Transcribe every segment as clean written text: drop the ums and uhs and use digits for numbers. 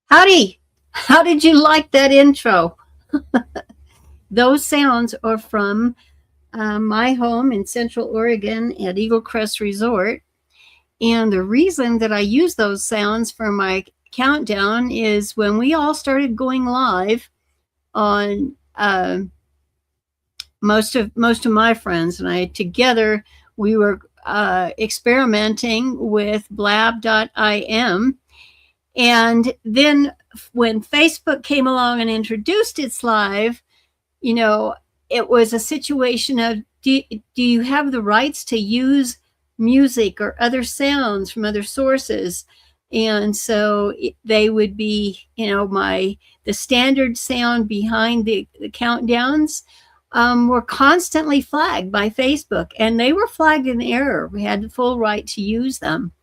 Howdy! How did you like that intro? Those sounds are from my home in Central Oregon at Eagle Crest Resort. And the reason that I use those sounds for my countdown is when we all started going live on most of my friends and I together, we were experimenting with blab.im. And then when Facebook came along and introduced its live, you know, it was a situation of do you have the rights to use music or other sounds from other sources? And so they would be, the standard sound behind the countdowns were constantly flagged by Facebook, and they were flagged in error. We had the full right to use them.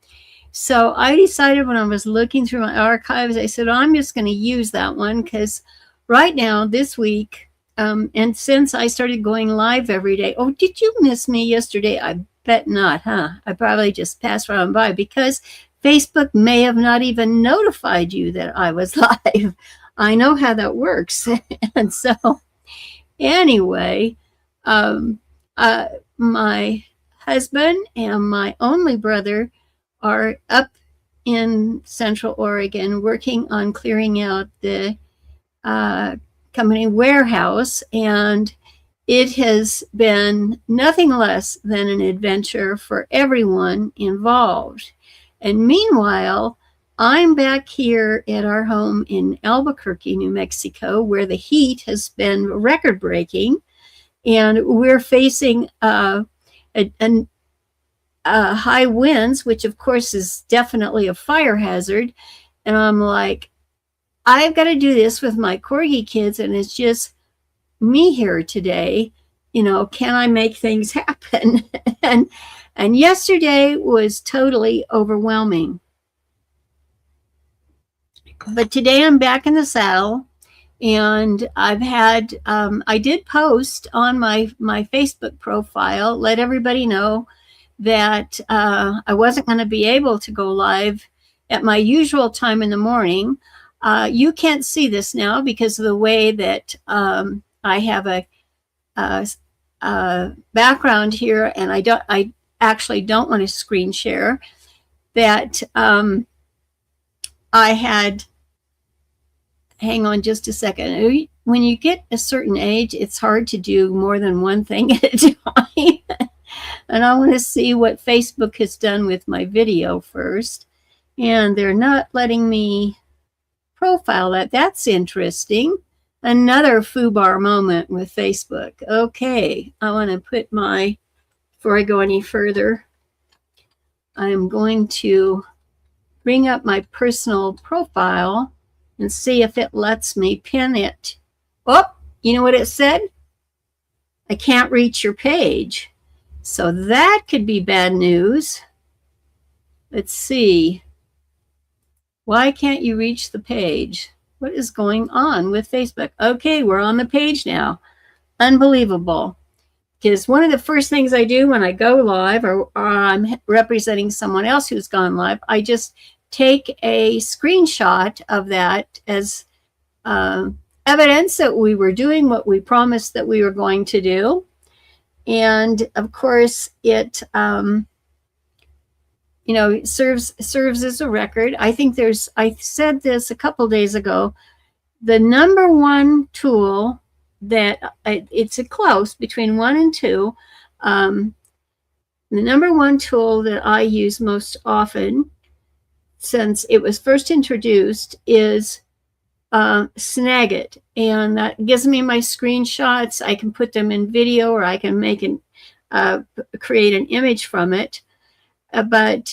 So I decided when I was looking through my archives, I said, I'm just going to use that one because right now, this week, and since I started going live every day, oh, did you miss me yesterday? I bet not, huh? I probably just passed right on by because Facebook may have not even notified you that I was live. I know how that works. And so anyway, my husband and my only brother are up in Central Oregon working on clearing out the company warehouse, and it has been nothing less than an adventure for everyone involved. And meanwhile, I'm back here at our home in Albuquerque, New Mexico, where the heat has been record breaking, and we're facing high winds, which of course is definitely a fire hazard. And I'm like, I've got to do this with my corgi kids, and it's just me here today. Can I make things happen? and yesterday was totally overwhelming. But today I'm back in the saddle, and I did post on my Facebook profile, let everybody know that I wasn't going to be able to go live at my usual time in the morning. You can't see this now because of the way that I have a background here, and I actually don't want to screen share that. I had, hang on just a second. When you get a certain age, it's hard to do more than one thing at a time. And I want to see what Facebook has done with my video first. And they're not letting me profile that. That's interesting. Another foobar moment with Facebook. Okay, I want to put before I go any further, I'm going to bring up my personal profile and see if it lets me pin it. Oh, you know what it said? I can't reach your page. So that could be bad news. Let's see. Why can't you reach the page? What is going on with Facebook? Okay, we're on the page now. Unbelievable. Because one of the first things I do when I go live, or I'm representing someone else who's gone live, I just take a screenshot of that as evidence that we were doing what we promised that we were going to do. And of course, it serves as a record. I think I said this a couple days ago, the number one tool that it's a close between 1 and 2. The number one tool that I use most often since it was first introduced is Snagit, and that gives me my screenshots. I can put them in video, or I can create an image from it. But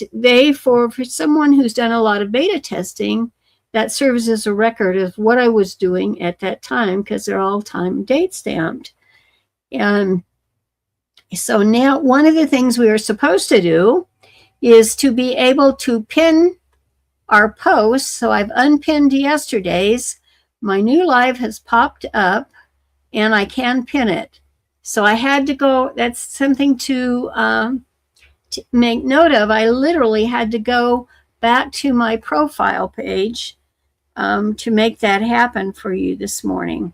for someone who's done a lot of beta testing, that serves as a record of what I was doing at that time, because they're all time date stamped. And so now one of the things we are supposed to do is to be able to pin our posts. So I've unpinned yesterday's. My new live has popped up, and I can pin it. So I had to go. That's something to make note of. I literally had to go back to my profile page to make that happen for you this morning.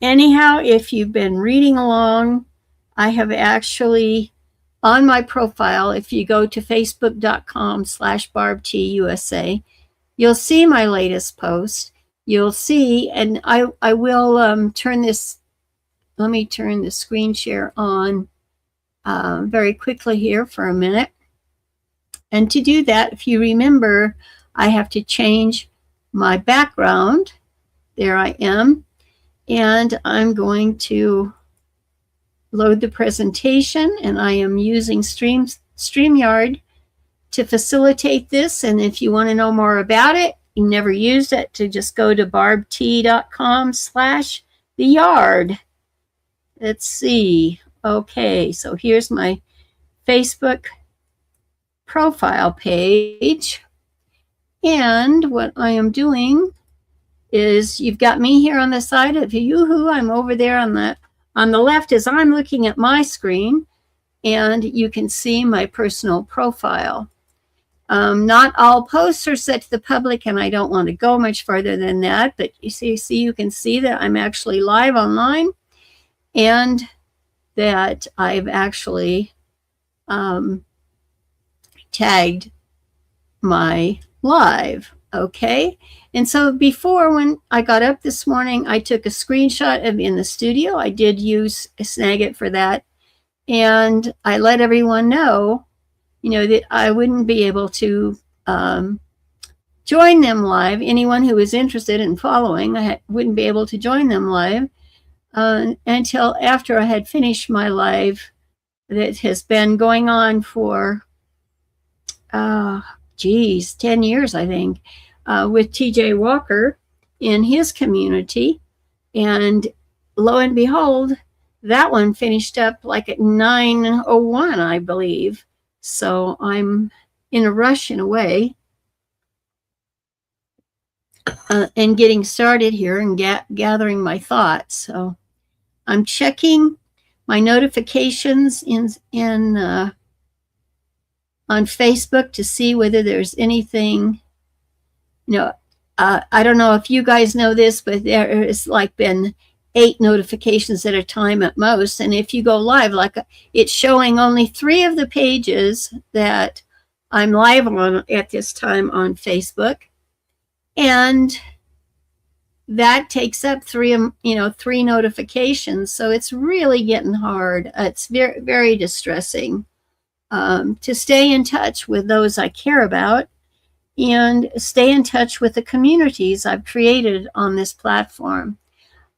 Anyhow, if you've been reading along, I have actually on my profile, if you go to facebook.com/BarbTUSA, you'll see my latest post. You'll see, and I will turn this, let me turn the screen share on very quickly here for a minute. And to do that, if you remember, I have to change my background. There I am. And I'm going to load the presentation, and I am using StreamYard to facilitate this. And if you want to know more about it, you never used it, to just go to barbt.com/theyard. Let's see. Okay, so here's my Facebook profile page. And what I am doing is, you've got me here on the side of Yoo-hoo. I'm over there on the left as I'm looking at my screen, and you can see my personal profile. Not all posts are set to the public, and I don't want to go much further than that, but you can see that I'm actually live online, and that I've actually tagged my live. Okay. And so before, when I got up this morning, I took a screenshot of in the studio. I did use Snagit for that. And I let everyone know, that I wouldn't be able to join them live. Anyone who was interested in following, I wouldn't be able to join them live until after I had finished my live that has been going on for 10 years, I think, with TJ Walker in his community. And lo and behold, that one finished up like at 9:01, I believe. So I'm in a rush in a way, and getting started here and gathering my thoughts. So I'm checking my notifications on Facebook to see whether there's anything. I don't know if you guys know this, but there has been 8 notifications at a time at most. And if you go live, it's showing only 3 of the pages that I'm live on at this time on Facebook. And that takes up 3 notifications. So it's really getting hard. It's very, very distressing to stay in touch with those I care about, and stay in touch with the communities I've created on this platform.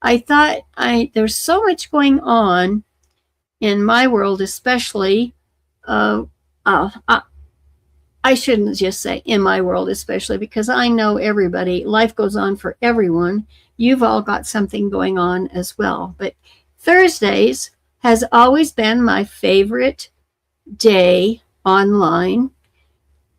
I thought there's so much going on in my world, especially. I shouldn't just say in my world especially, because I know everybody. Life goes on for everyone. You've all got something going on as well. But Thursdays has always been my favorite day online,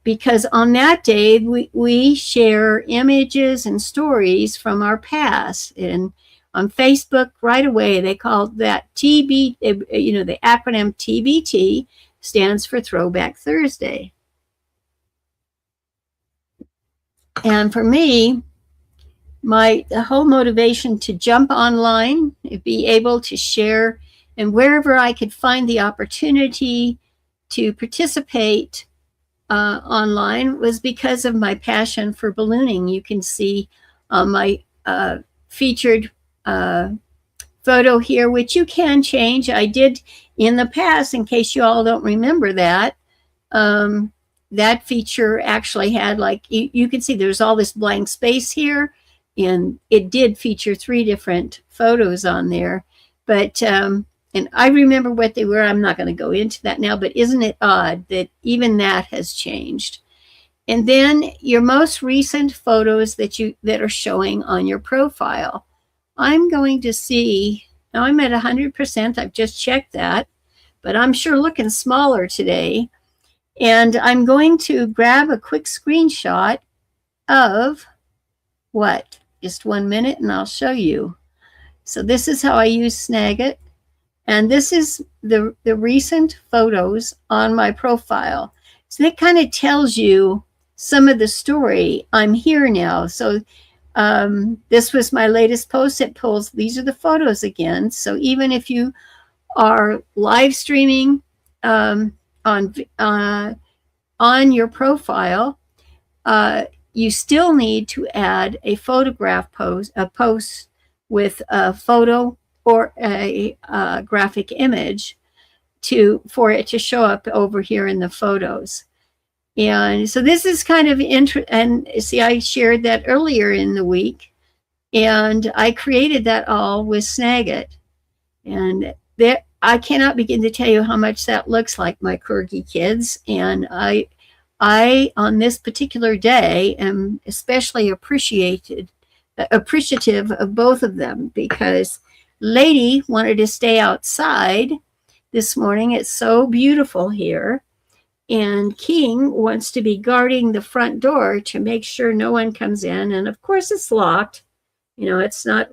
because on that day we share images and stories from our past. And on Facebook right away, they call that the acronym TBT stands for Throwback Thursday. And for me, the whole motivation to jump online, be able to share, and wherever I could find the opportunity to participate online, was because of my passion for ballooning. You can see my featured photo here, which you can change. I did in the past, in case you all don't remember that. That feature actually had, you can see there's all this blank space here, and it did feature 3 different photos on there. But and I remember what they were. I'm not going to go into that now, but isn't it odd that even that has changed? And then your most recent photos that are showing on your profile. I'm going to see, now I'm at 100%, I've just checked that, but I'm sure looking smaller today. And I'm going to grab a quick screenshot of just 1 minute, and I'll show you. So this is how I use Snagit. And this is the recent photos on my profile. So that kind of tells you some of the story. I'm here now. So this was my latest post. It pulls, these are the photos again. So even if you are live streaming on your profile, you still need to add a photograph post, a post with a photo or a graphic image for it to show up over here in the photos. And so this is kind of and see, I shared that earlier in the week, and I created that all with Snagit. And there, I cannot begin to tell you how much that looks like my Corgi kids. And I on this particular day am especially appreciative of both of them, because Lady wanted to stay outside this morning. It's so beautiful here. And King wants to be guarding the front door to make sure no one comes in. And of course, it's locked. You know, it's not,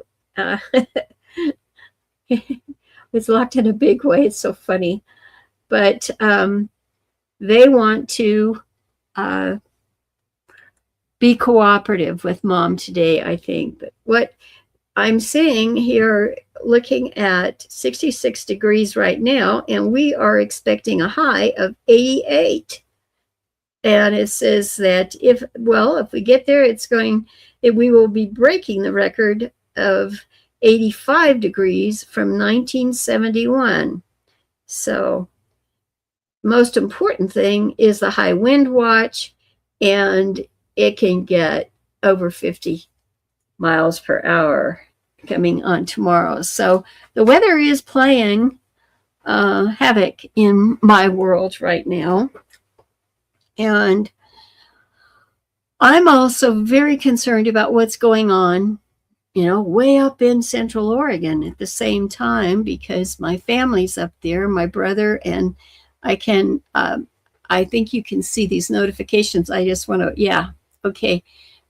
it's locked in a big way. It's so funny. But they want to be cooperative with Mom today, I think. But what I'm saying here, looking at 66 degrees right now, and we are expecting a high of 88. And it says that if we get there, we will be breaking the record of 85 degrees from 1971. So most important thing is the high wind watch, and it can get over 50 miles per hour coming on tomorrow. So the weather is playing havoc in my world right now. And I'm also very concerned about what's going on, way up in Central Oregon at the same time, because my family's up there, my brother, and I think you can see these notifications. I just want to,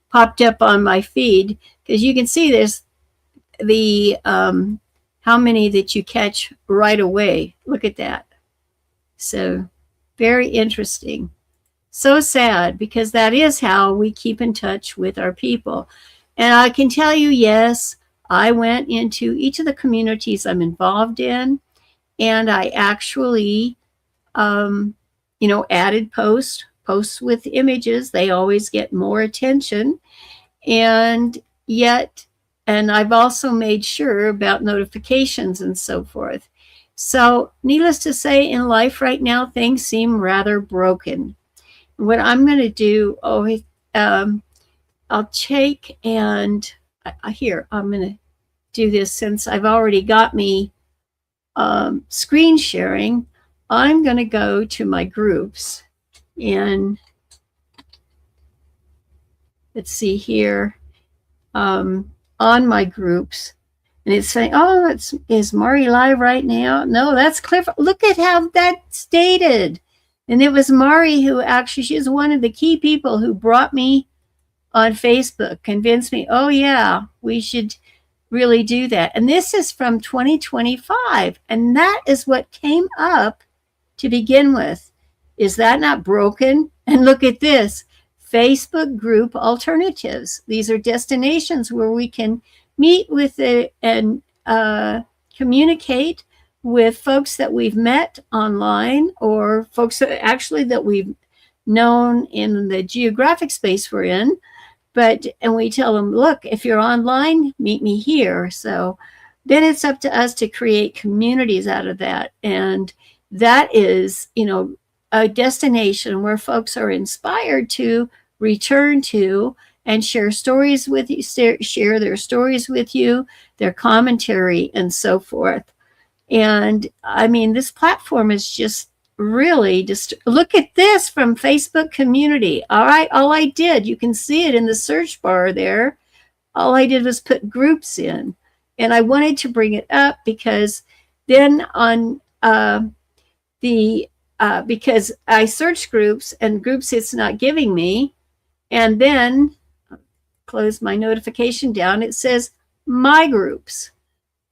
popped up on my feed, because you can see this, the how many that you catch right away. Look at that. So very interesting. So sad, because that is how we keep in touch with our people. And I can tell you, yes, I went into each of the communities I'm involved in, and I actually added posts with images. They always get more attention. And I've also made sure about notifications and so forth. So needless to say, in life right now, things seem rather broken. What I'm going to do, I'll take and here, I'm going to do this since I've already got me screen sharing. I'm going to go to my groups, and let's see here, on my groups, and it's saying, is Mari live right now? No, that's Cliff. Look at how that's stated. And it was Mari who actually, she's one of the key people who brought me on Facebook, convinced me, we should really do that. And this is from 2025. And that is what came up to begin with. Is that not broken? And look at this, Facebook group alternatives. These are destinations where we can meet with and communicate with folks that we've met online, or folks that we've known in the geographic space we're in. And we tell them, look, if you're online, meet me here. So then it's up to us to create communities out of that. And that is, a destination where folks are inspired to return to and share stories with you, share their stories with you, their commentary, and so forth. And I mean, this platform is just really look at this from Facebook community. All right, all I did, you can see it in the search bar there. All I did was put groups in, and I wanted to bring it up because then on because I searched groups, and groups it's not giving me, and then close my notification down. It says my groups,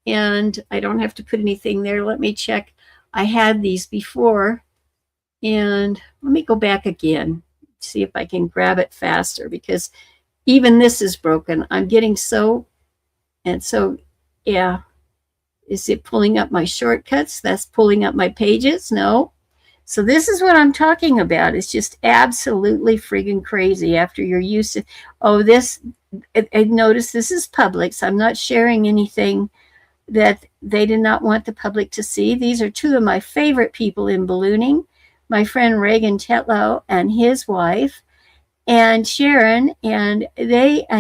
and I don't have to put anything there. Let me check. I had these before, and let me go back again. see if I can grab it faster, because even this is broken. I'm getting so, and so, yeah. Is it pulling up my shortcuts? That's pulling up my pages? No. So this is what I'm talking about. It's just absolutely friggin' crazy after you're used to, oh, this, notice this is public, so I'm not sharing anything that they did not want the public to see. These are two of my favorite people in ballooning, my friend Reagan Tetlow and his wife, and Sharon, and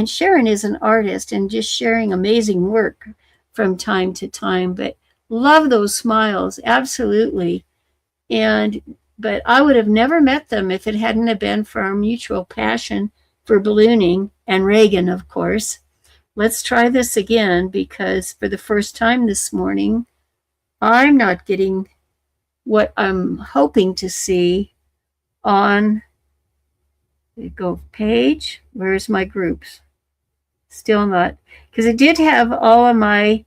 Sharon is an artist and just sharing amazing work from time to time, but love those smiles, absolutely. But I would have never met them if it hadn't have been for our mutual passion for ballooning, and Reagan, of course. Let's try this again, because for the first time this morning, I'm not getting what I'm hoping to see on, go page, where's my groups? Still not, because it did have all of my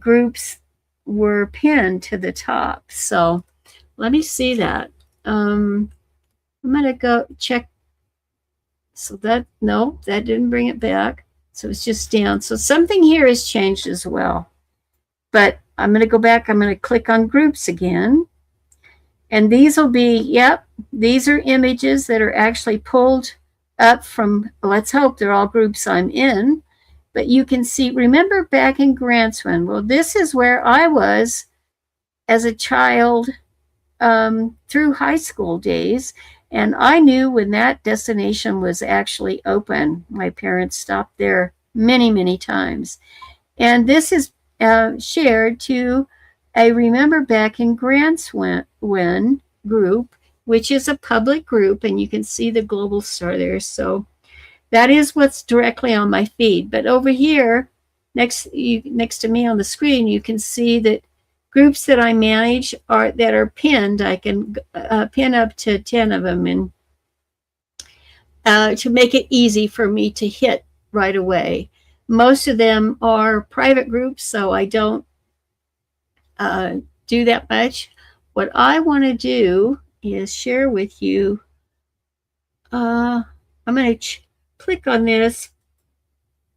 groups were pinned to the top. So let me see that. I'm going to go check. So that, no, that didn't bring it back. So it's just down. So something here has changed as well. But I'm going to go back. I'm going to click on groups again. And these will be, yep, these are images that are actually pulled up from, let's hope they're all groups I'm in. But you can see, remember back in Grantsman, well, this is where I was as a child through high school days. And I knew when that destination was actually open. My parents stopped there many, many times. And this is shared to a Remember Back in Grantsman group, which is a public group. And you can see the global star there. So that is what's directly on my feed. But over here, next to me on the screen, you can see that groups that I manage that are pinned. I can pin up to 10 of them, and to make it easy for me to hit right away. Most of them are private groups, so I don't do that much. What I want to do is share with you. I'm going to click on this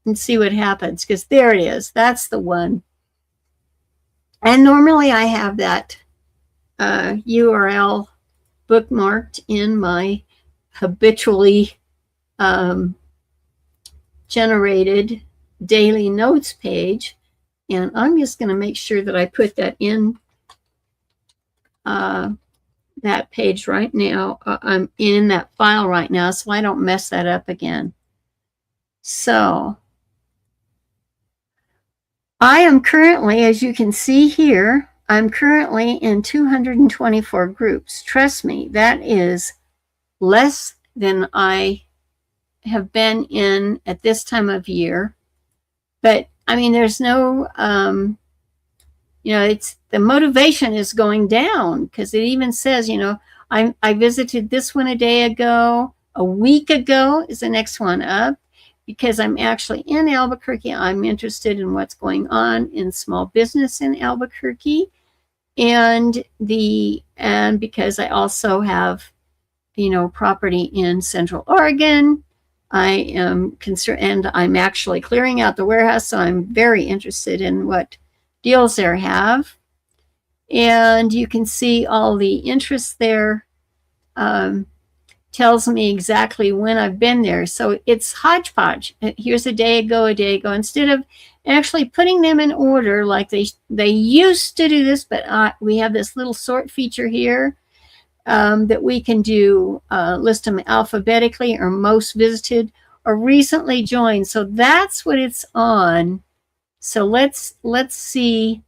and see what happens, because there it is. That's the one. And normally I have that URL bookmarked in my habitually generated daily notes page. And I'm just going to make sure that I put that in that page right now. I'm in that file right now, so I don't mess that up again. So I am currently, as you can see here, I'm currently in 224 groups. Trust me, that is less than I have been in at this time of year. But I mean, there's no, it's the motivation is going down, because it even says, I visited this one a day ago, a week ago is the next one up. Because I'm actually in Albuquerque, I'm interested in what's going on in small business in Albuquerque, and because I also have, property in Central Oregon. I am concerned, and I'm actually clearing out the warehouse, so I'm very interested in what deals there have. And you can see all the interest there. Tells me exactly when I've been there. So it's hodgepodge. Here's a day ago. Instead of actually putting them in order like they used to do this, but we have this little sort feature here that we can do, list them alphabetically, or most visited, or recently joined. So that's what it's on. So let's see.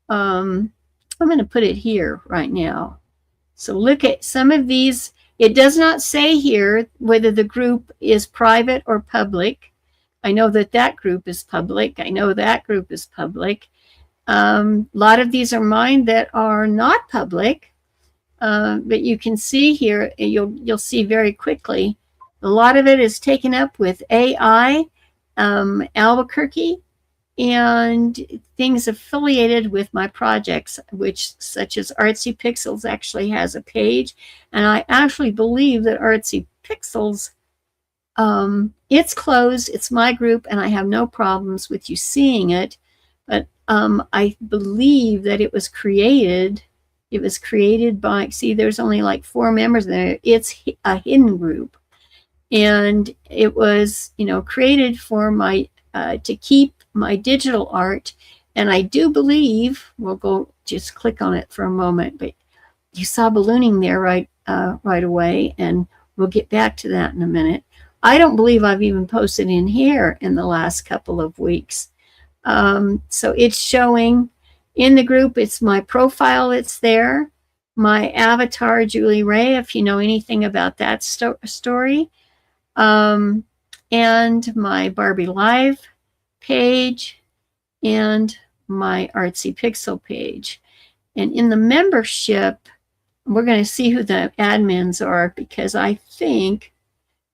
I'm going to put it here right now. So look at some of these. It does not say here whether the group is private or public. I know that group is public. I know that group is public. A lot of these are mine that are not public. But you can see here, you'll see very quickly, a lot of it is taken up with AI, Albuquerque, and things affiliated with my projects, such as Artsy Pixels actually has a page. And I actually believe that Artsy Pixels, it's closed. It's my group, and I have no problems with you seeing it. But I believe that it was created. It was created by, see, there's only like 4 members there. It's a hidden group. And it was, created for my, to keep my digital art. And I do believe, we'll go just click on it for a moment, but you saw ballooning there right away, and we'll get back to that in a minute. I don't believe I've even posted in here in the last couple of weeks. So it's showing in the group. It's my profile. It's there. My avatar, Julie Ray, if you know anything about that story. And my Barbie Live page and my Artsy Pixel page. And in the membership, we're going to see who the admins are, because I think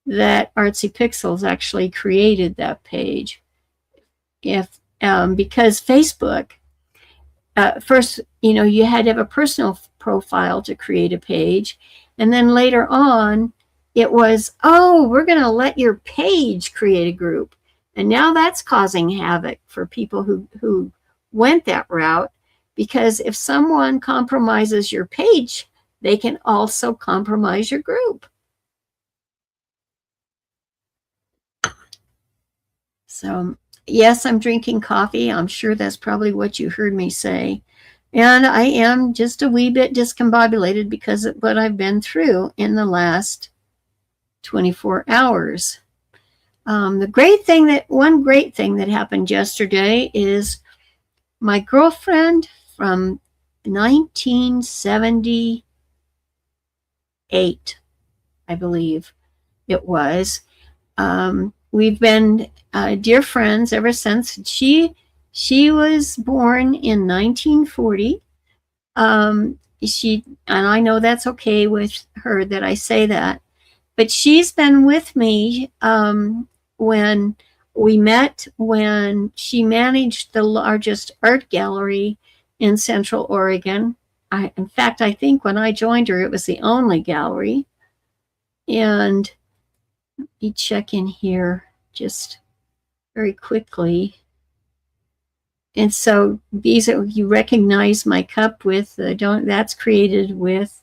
that Artsy Pixels actually created that page. Because Facebook, first, you had to have a personal profile to create a page. And then later on, it was, we're going to let your page create a group. And now that's causing havoc for people who went that route, because if someone compromises your page, they can also compromise your group. So, yes, I'm drinking coffee. I'm sure that's probably what you heard me say. And I am just a wee bit discombobulated because of what I've been through in the last 24 hours. One great thing that happened yesterday is my girlfriend from 1978, I believe it was. We've been dear friends ever since. She was born in 1940. And I know that's okay with her that I say that, but she's been with me when we met, when she managed the largest art gallery in Central Oregon. In fact, I think when I joined her, it was the only gallery. And let me check in here just very quickly. And so these are, you recognize my cup with, that's created with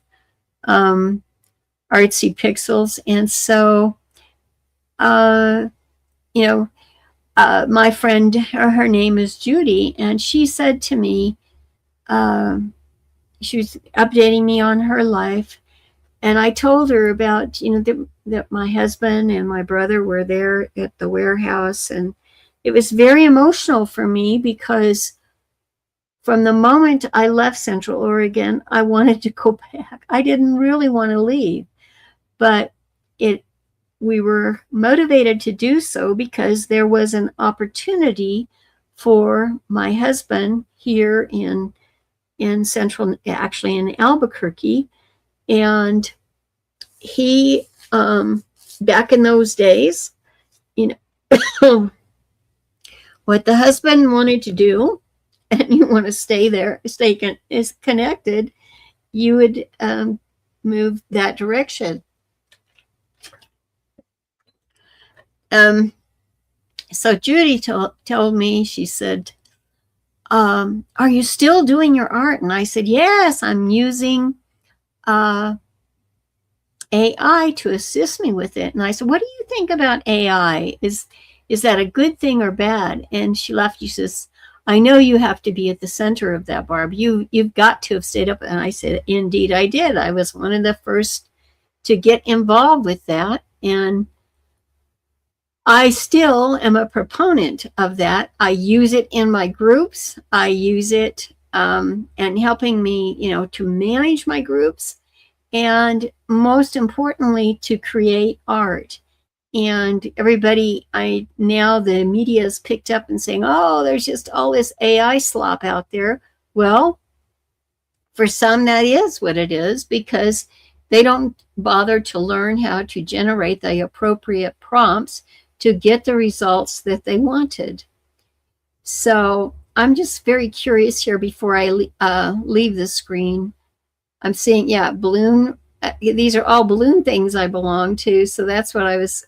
Artsy Pixels. And so, my friend, her name is Judy, and she said to me, she was updating me on her life, and I told her about, that my husband and my brother were there at the warehouse, and it was very emotional for me because from the moment I left Central Oregon, I wanted to go back. I didn't really want to leave, but we were motivated to do so because there was an opportunity for my husband here in Central, actually in Albuquerque. And he, back in those days, what the husband wanted to do, and you want to stay there, is connected, you would move that direction. So Judy told me, she said, are you still doing your art? And I said, yes, I'm using AI to assist me with it. And I said, what do you think about AI? Is that a good thing or bad? And she laughed. She says, I know you have to be at the center of that, Barb. You've got to have stayed up. And I said, indeed I did. I was one of the first to get involved with that. And I still am a proponent of that. I use it in my groups. I use it and helping me, to manage my groups, and most importantly, to create art. And everybody, now the media has picked up and saying, oh, there's just all this AI slop out there. Well, for some, that is what it is, because they don't bother to learn how to generate the appropriate prompts to get the results that they wanted. So I'm just very curious here before I leave the screen. I'm seeing, balloon these are all balloon things I belong to, so that's what I was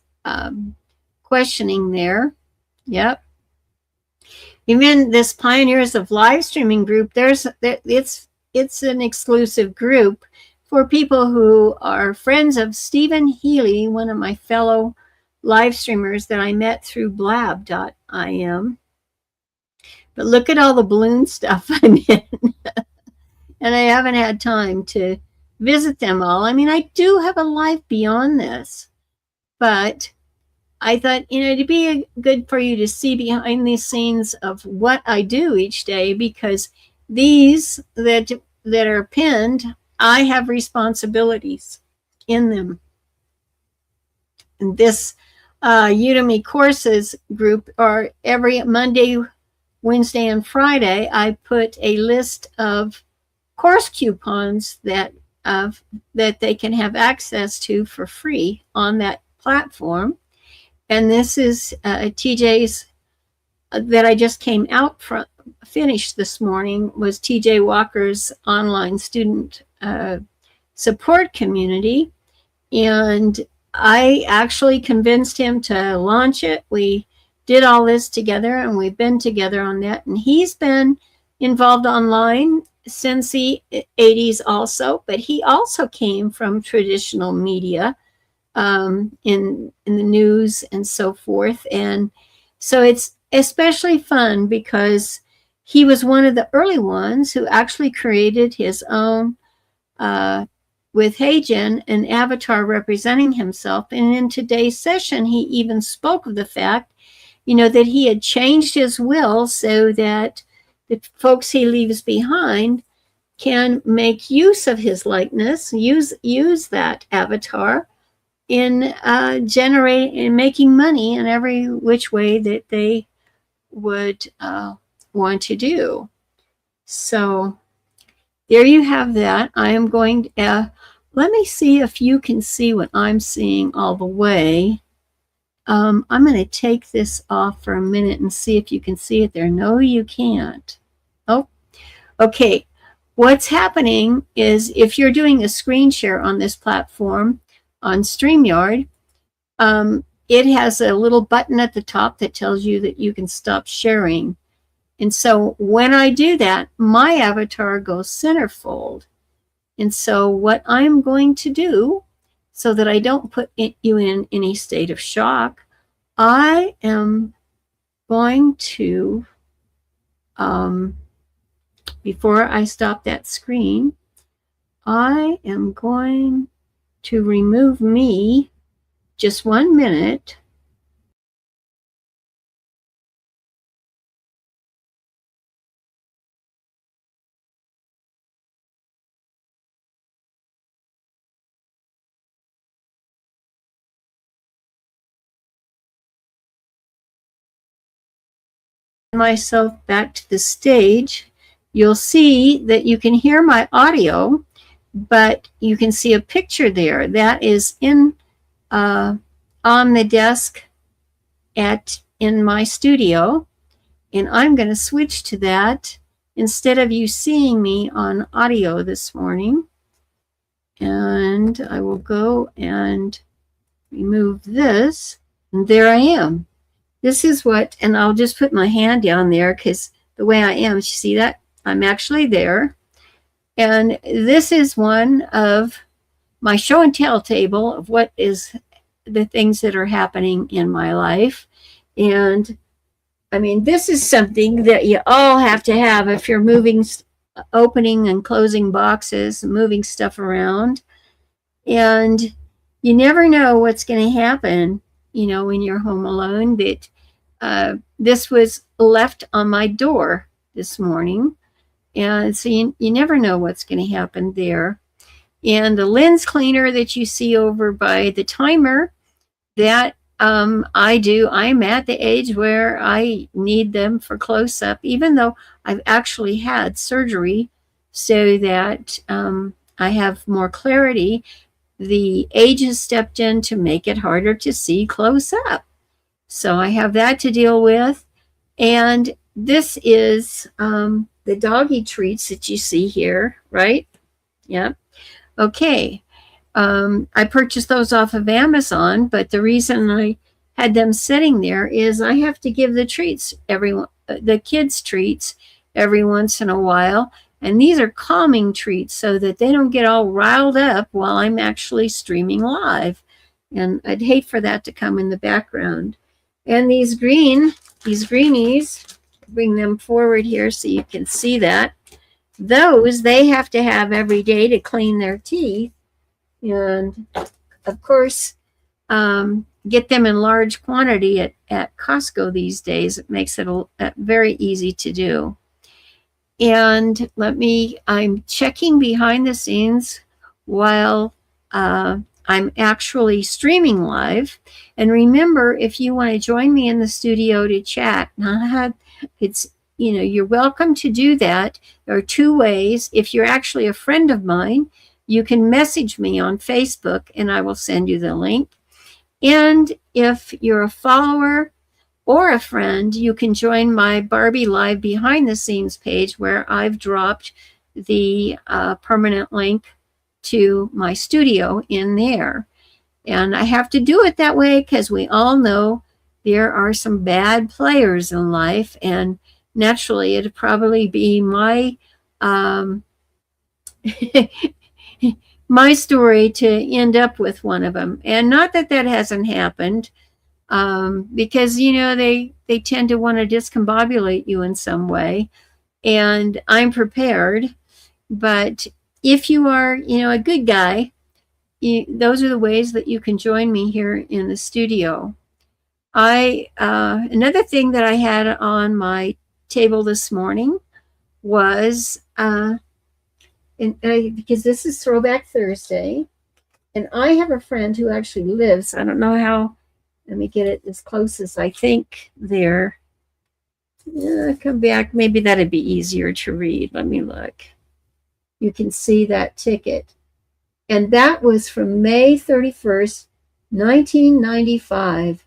questioning there. Yep. Even this Pioneers of Live Streaming group, it's an exclusive group for people who are friends of Stephen Healy, one of my fellow live streamers that I met through blab.im. But look at all the balloon stuff I'm in. And I haven't had time to visit them all. I mean, I do have a life beyond this, but I thought, it'd be good for you to see behind the scenes of what I do each day, because these that are pinned, I have responsibilities in them. And this Udemy courses group, or every Monday, Wednesday, and Friday, I put a list of course coupons that they can have access to for free on that platform. And this is TJ's that I just came out from, finished this morning, was TJ Walker's online student support community. And I actually convinced him to launch it. We did all this together, and we've been together on that. And he's been involved online since the 80s also, but he also came from traditional media, in the news and so forth. And so it's especially fun because he was one of the early ones who actually created his own, with Heijen, an avatar representing himself. And in today's session, he even spoke of the fact, that he had changed his will so that the folks he leaves behind can make use of his likeness, use that avatar in generating, making money in every which way that they would want to do. So there you have that. I am going to, let me see if you can see what I'm seeing all the way. I'm going to take this off for a minute and see if you can see it there. No, you can't. Oh, okay. What's happening is, if you're doing a screen share on this platform, on StreamYard, it has a little button at the top that tells you that you can stop sharing. And so when I do that, my avatar goes centerfold. And so what I'm going to do, so that I don't put you in any state of shock, I am going to, before I stop that screen, I am going to remove me. Just 1 minute. Myself back to the stage. You'll see that you can hear my audio, but you can see a picture there that is in on the desk in my studio, and I'm going to switch to that instead of you seeing me on audio this morning. And I will go and remove this, and there I am. This is what, and I'll just put my hand down there because the way I am, you see that? I'm actually there. And this is one of my show and tell table of what is the things that are happening in my life. And I mean, this is something that you all have to have if you're moving, opening and closing boxes, moving stuff around. And you never know what's going to happen, when you're home alone. That this was left on my door this morning. And so you never know what's going to happen there. And the lens cleaner that you see over by the timer, that I'm at the age where I need them for close-up, even though I've actually had surgery so that I have more clarity. The age has stepped in to make it harder to see close up. So I have that to deal with. And this is the doggy treats that you see here, right? Yeah. Okay. I purchased those off of Amazon, but the reason I had them sitting there is I have to give the the kids treats every once in a while. And these are calming treats so that they don't get all riled up while I'm actually streaming live. And I'd hate for that to come in the background. And these greenies, bring them forward here so you can see that. Those they have to have every day to clean their teeth. And of course, get them in large quantity at Costco these days. It makes it very easy to do. And I'm checking behind the scenes while I'm actually streaming live. And remember, if you want to join me in the studio to chat, you're welcome to do that. There are two ways. If you're actually a friend of mine, you can message me on Facebook and I will send you the link. And if you're a follower or a friend, you can join my Barbie Live behind the scenes page where I've dropped the permanent link to my studio in there. And I have to do it that way because we all know there are some bad players in life, and naturally it'd probably be my my story to end up with one of them. And not that hasn't happened, because they tend to want to discombobulate you in some way, and I'm prepared. But if you are a good guy, those are the ways that you can join me here in the studio. Another thing that I had on my table this morning was because this is Throwback Thursday, and I have a friend who actually lives, I don't know how, let me get it as close as I think there. Come back, maybe that'd be easier to read. Let me look. You can see that ticket. And that was from May 31st, 1995.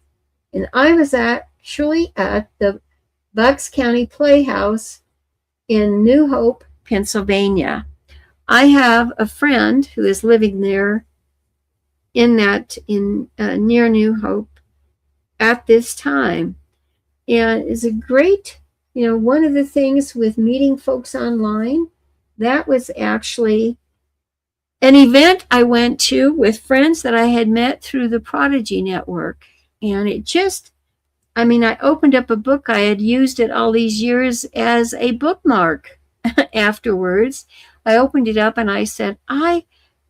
And I was actually at the Bucks County Playhouse in New Hope, Pennsylvania. I have a friend who is living there near New Hope at this time. And it's a great, one of the things with meeting folks online, that was actually an event I went to with friends that I had met through the Prodigy Network. And I opened up a book. I had used it all these years as a bookmark afterwards. I opened it up and I said, I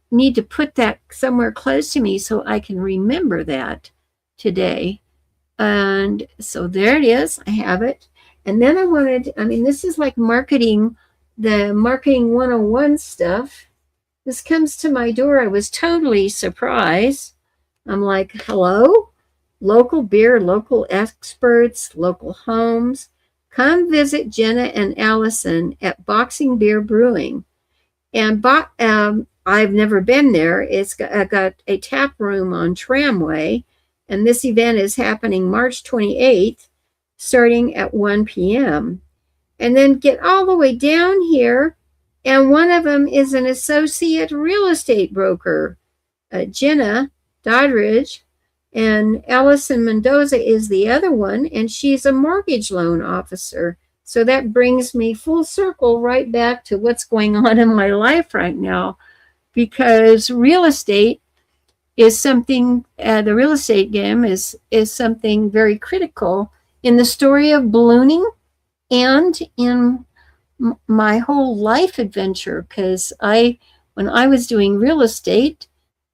need to put that somewhere close to me so I can remember that today. And so there it is. I have it. And then this is like the marketing 101 stuff. This comes to my door. I was totally surprised. I'm like, hello? Local beer, local experts, local homes. Come visit Jenna and Allison at Boxing Beer Brewing. And I've never been there. It's got a tap room on Tramway. And this event is happening March 28th, starting at 1 p.m. And then get all the way down here, and one of them is an associate real estate broker, Jenna Doddridge, and Allison Mendoza is the other one, and she's a mortgage loan officer. So that brings me full circle right back to what's going on in my life right now, because real estate is something, the real estate game is something very critical in the story of ballooning and in my whole life adventure. Because when I was doing real estate,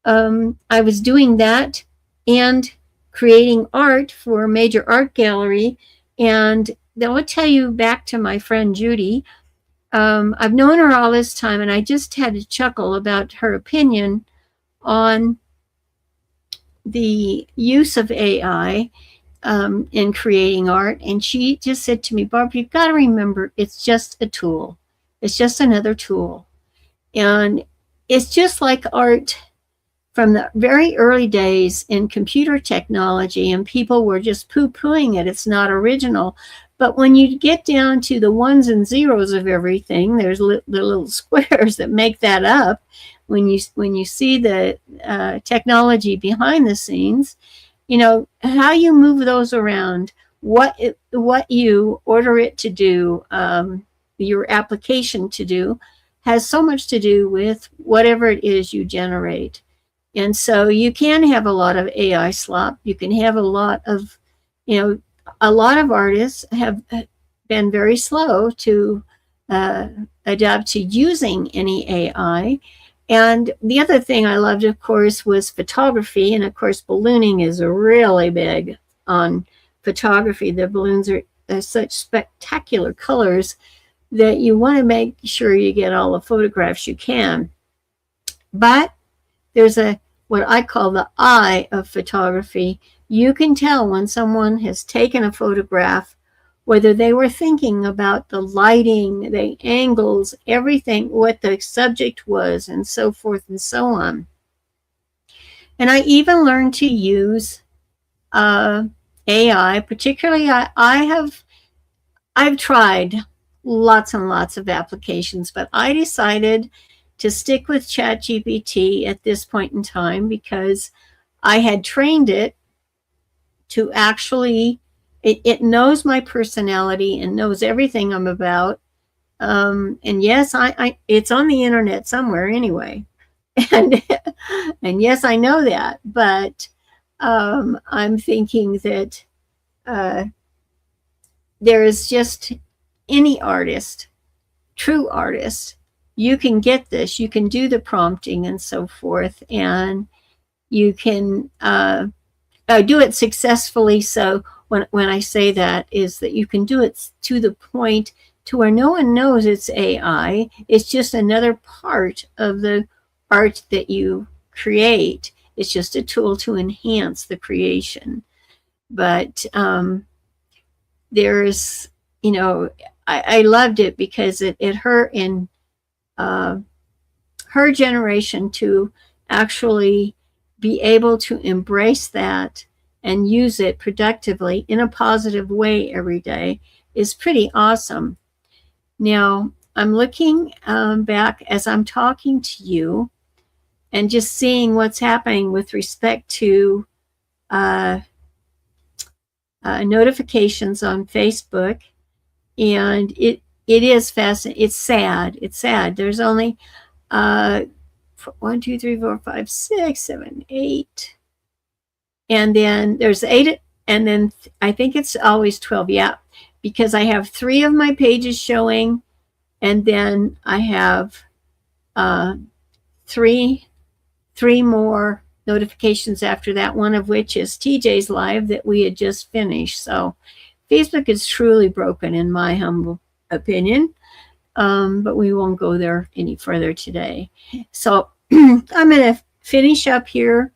I was doing that and creating art for a major art gallery. And I will tell you, back to my friend Judy, I've known her all this time, and I just had to chuckle about her opinion on the use of AI in creating art. And she just said to me, Barb, you've got to remember, it's just a tool. It's just another tool. And it's just like art from the very early days in computer technology, and people were just poo-pooing it. It's not original. But when you get down to the ones and zeros of everything, there's the little squares that make that up. when you see the technology behind the scenes, how you move those around, what you order it to do, your application to do, has so much to do with whatever it is you generate. And so you can have a lot of AI slop. You can have a lot of artists have been very slow to uh, adapt to using any AI. And the other thing I loved, of course, was photography. And of course, ballooning is really big on photography. The balloons are such spectacular colors that you want to make sure you get all the photographs you can. But there's what I call the eye of photography. You can tell when someone has taken a photograph whether they were thinking about the lighting, the angles, everything, what the subject was, and so forth and so on. And I even learned to use AI. Particularly, I've tried lots and lots of applications, but I decided to stick with ChatGPT at this point in time because I had trained it to actually, it knows my personality and knows everything I'm about. And yes, it's on the internet somewhere anyway. And, and yes, I know that, but I'm thinking that there is just any artist, true artist, you can get this, you can do the prompting and so forth, and you can do it successfully. So when I say that is that you can do it to the point to where no one knows it's AI. It's just another part of the art that you create. It's just a tool to enhance the creation. But there's, I loved it because it her in her generation to actually be able to embrace that and use it productively in a positive way every day is pretty awesome. Now, I'm looking back as I'm talking to you and just seeing what's happening with respect to notifications on Facebook. And it is fascinating. It's sad. It's sad. There's only 1, 2, 3, 4, 5, 6, 7, 8. And then there's 8. And then I think it's always 12. Yeah. Because I have 3 of my pages showing. And then I have 3 more notifications after that, one of which is TJ's live that we had just finished. So Facebook is truly broken in my humble opinion, but we won't go there any further today. So I'm going to finish up here.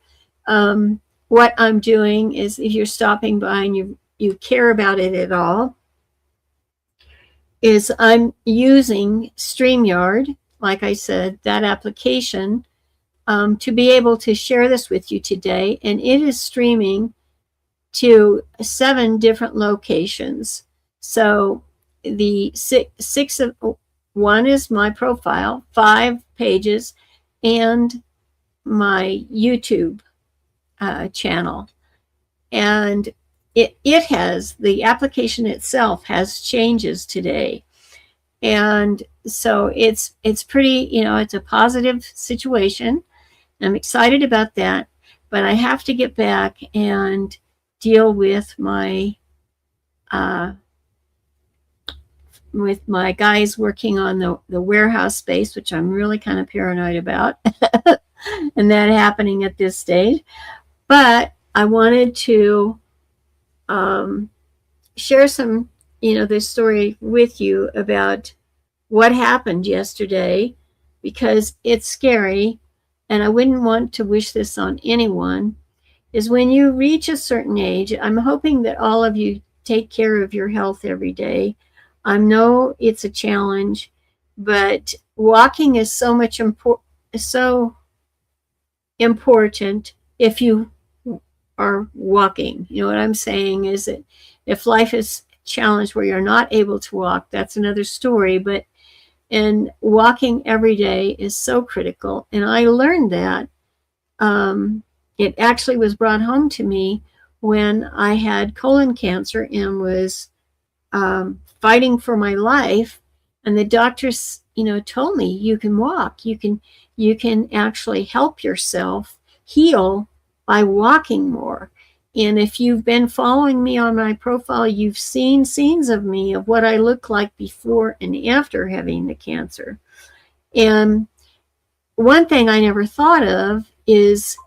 What I'm doing is, if you're stopping by and you care about it at all, is I'm using StreamYard, like I said, that application, to be able to share this with you today. And it is streaming to 7 different locations. So the 6 of 1 is my profile, 5 pages, and my YouTube channel. And it has, the application itself has changes today. And so it's pretty, it's a positive situation. I'm excited about that, but I have to get back and deal with my guys working on the warehouse space, which I'm really kind of paranoid about, and that happening at this stage. But I wanted to share some, this story with you about what happened yesterday, because it's scary, and I wouldn't want to wish this on anyone. Is when you reach a certain age, I'm hoping that all of you take care of your health every day. I know it's a challenge, but walking is so important if you are walking. You know what I'm saying is that if life is challenged where you're not able to walk, that's another story. But And walking every day is so critical. And I learned that. It actually was brought home to me when I had colon cancer and was fighting for my life. And the doctors, told me you can walk. You can actually help yourself heal by walking more. And if you've been following me on my profile, you've seen scenes of me of what I look like before and after having the cancer. And one thing I never thought of is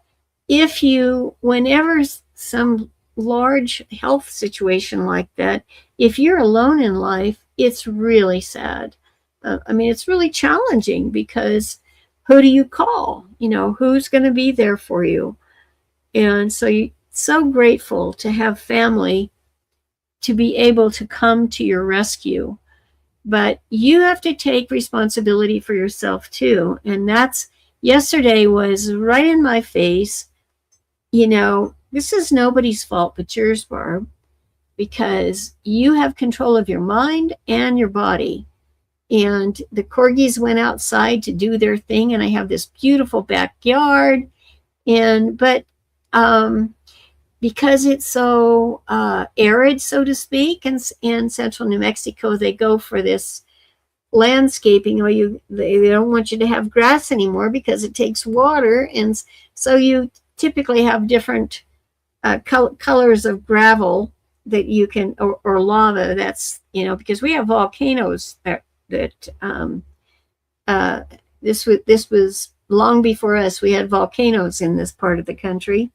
whenever some large health situation like that, if you're alone in life, it's really sad. It's really challenging because who do you call? Who's going to be there for you? And so grateful to have family to be able to come to your rescue. But you have to take responsibility for yourself too. And yesterday was right in my face. This is nobody's fault but yours, Barb, because you have control of your mind and your body. And the corgis went outside to do their thing, and I have this beautiful backyard. But because it's so arid, so to speak, in central New Mexico, they go for this landscaping, or they don't want you to have grass anymore because it takes water, and so you typically have different colors of gravel that you can, or lava. That's because we have volcanoes that this was long before us. We had volcanoes in this part of the country.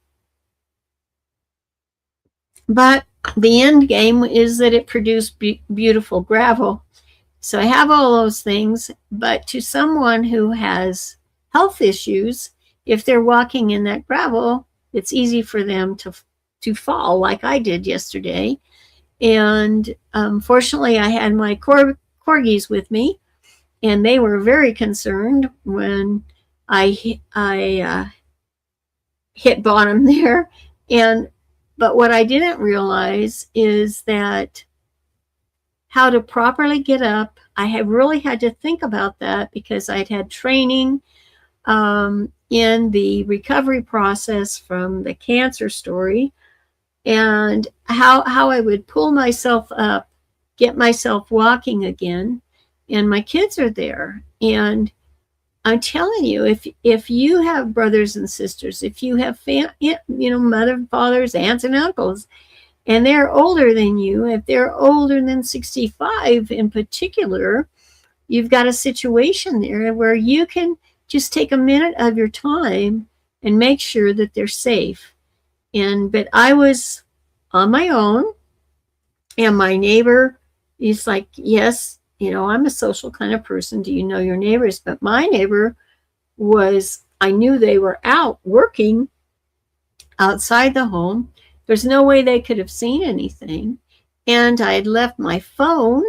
But the end game is that it produced beautiful gravel. So I have all those things, but to someone who has health issues, if they're walking in that gravel, it's easy for them to fall like I did yesterday. And fortunately, I had my corgis with me, and they were very concerned when I hit bottom there. But what I didn't realize is that how to properly get up. I have really had to think about that because I'd had training in the recovery process from the cancer story, and how I would pull myself up, get myself walking again. And my kids are there. And I'm telling you, if you have brothers and sisters, if you have mother, fathers, aunts, and uncles, and they're older than you, if they're older than 65 in particular, you've got a situation there where you can just take a minute of your time and make sure that they're safe. But I was on my own, and my neighbor is like, yes, I'm a social kind of person. Do you know your neighbors? But my neighbor I knew they were out working outside the home. There's no way they could have seen anything. And I had left my phone,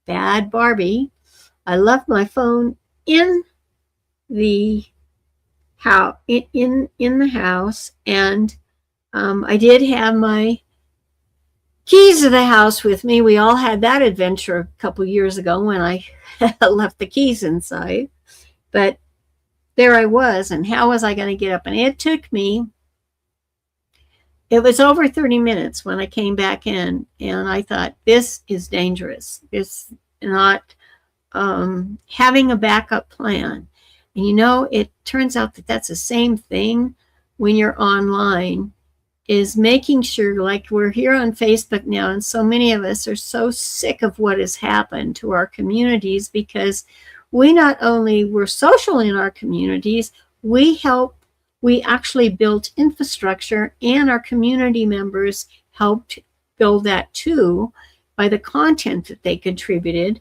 bad Barbie, I left my phone in the house, in the house, and I did have my keys to the house with me. We all had that adventure a couple years ago when I left the keys inside. But there I was, and how was I going to get up? And it was over 30 minutes when I came back in, and I thought, this is dangerous. It's not having a backup plan. And it turns out that that's the same thing when you're online, is making sure, like we're here on Facebook now, and so many of us are so sick of what has happened to our communities, because we not only were social in our communities, we actually built infrastructure, and our community members helped build that too by the content that they contributed.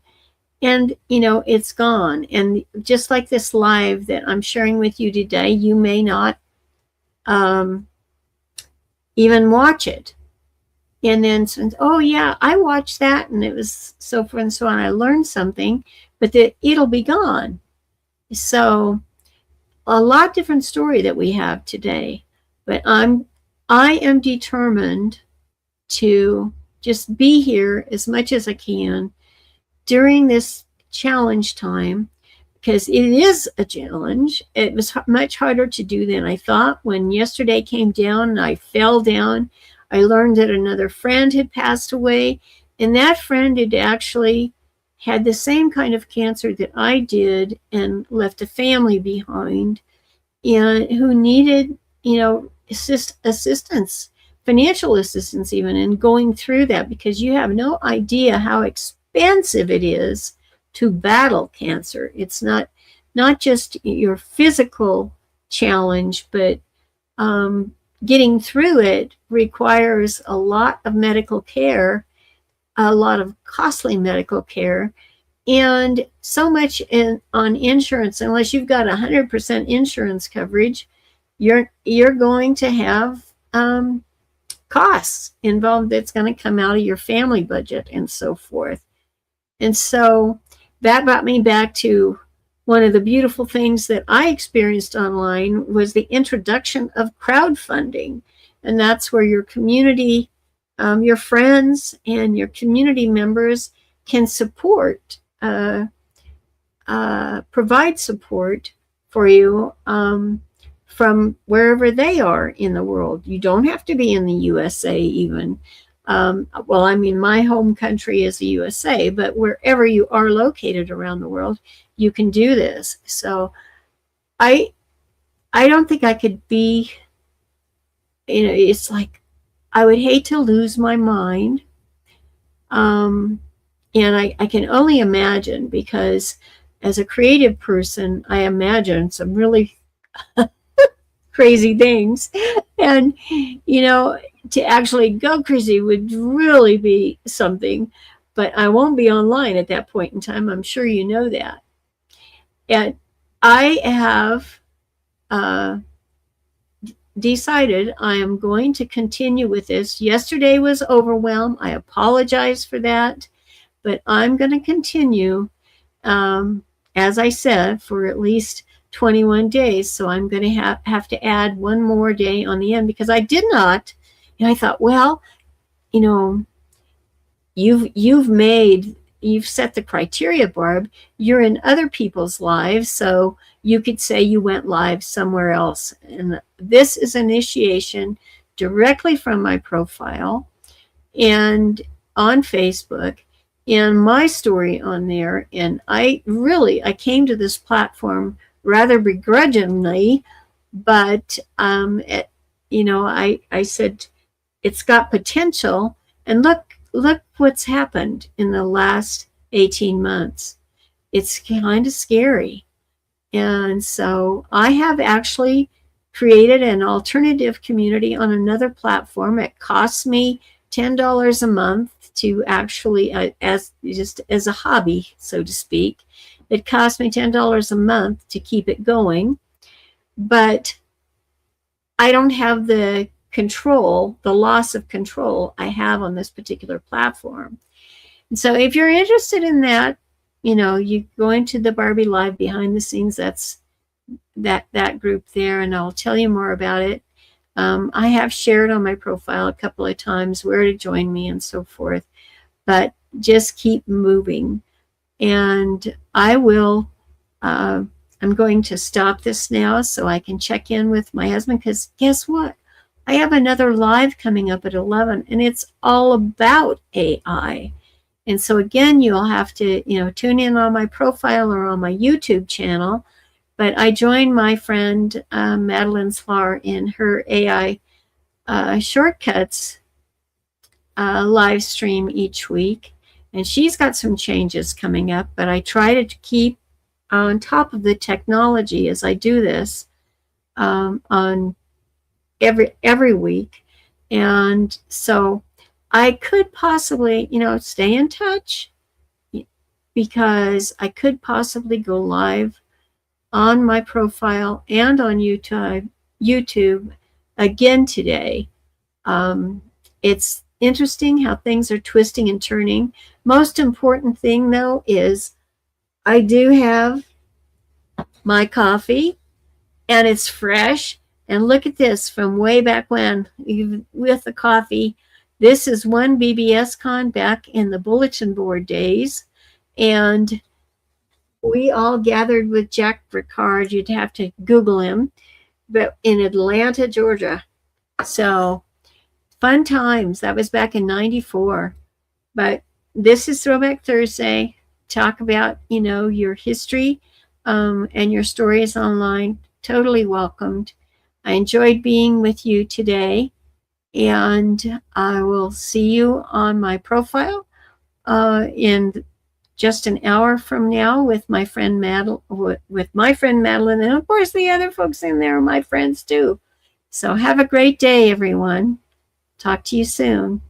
And, it's gone. And just like this live that I'm sharing with you today, you may not even watch it. And then, oh yeah, I watched that, and it was so forth and so on. I learned something, but it'll be gone. So a lot different story that we have today. But I am determined to just be here as much as I can during this challenge time, because it is a challenge. It was much harder to do than I thought. When yesterday came down and I fell down, I learned that another friend had passed away, and that friend had actually had the same kind of cancer that I did and left a family behind, and who needed, assistance, financial assistance even, in going through that, because you have no idea how expensive it is to battle cancer. It's not just your physical challenge, but getting through it requires a lot of medical care, a lot of costly medical care, and so much on insurance. Unless you've got 100% insurance coverage, you're going to have costs involved that's going to come out of your family budget and so forth. And so that brought me back to one of the beautiful things that I experienced online was the introduction of crowdfunding. And that's where your community, your friends and your community members can support, provide support for you from wherever they are in the world. You don't have to be in the USA even. Well, I mean, my home country is the USA, but wherever you are located around the world, you can do this. So I don't think I could be, it's like I would hate to lose my mind. And I can only imagine, because as a creative person, I imagine some really crazy things. And, to actually go crazy would really be something. But I won't be online at that point in time. I'm sure you know that. And I have decided I am going to continue with this. Yesterday was overwhelmed. I apologize for that. But I'm going to continue, as I said, for at least 21 days. So I'm going to have to add one more day on the end, because I did not. And I thought, well, you've set the criteria, Barb. You're in other people's lives, so you could say you went live somewhere else. And this is initiation directly from my profile and on Facebook, and my story on there. And I came to this platform rather begrudgingly, but I said it's got potential, and look what's happened in the last 18 months. It's kind of scary. And so I have actually created an alternative community on another platform. It costs me $10 a month to actually, as a hobby, so to speak. It costs me $10 a month to keep it going, but I don't have the loss of control I have on this particular platform. And so if you're interested in that, you go into the Barbie Live behind the scenes. That's that group there, and I'll tell you more about it. I have shared on my profile a couple of times where to join me and so forth, but just keep moving. And I will, I'm going to stop this now so I can check in with my husband, because guess what? I have another live coming up at 11, and it's all about AI. And so again, you'll have to, tune in on my profile or on my YouTube channel. But I joined my friend Madeline Slar in her AI shortcuts live stream each week. And she's got some changes coming up, but I try to keep on top of the technology as I do this on every week. And so I could possibly, stay in touch, because I could possibly go live on my profile and on YouTube again today. It's interesting how things are twisting and turning. Most important thing, though, is I do have my coffee, and it's fresh. And look at this from way back when, even with the coffee. This is one BBS Con back in the bulletin board days. And We all gathered with Jack Ricard. You'd have to Google him, but in Atlanta, Georgia. So fun times. That was back in 94. But this is Throwback Thursday. Talk about, your history and your stories online. Totally welcomed. I enjoyed being with you today, and I will see you on my profile in just an hour from now with my friend Madeline, and of course the other folks in there are my friends too. So have a great day, everyone. Talk to you soon.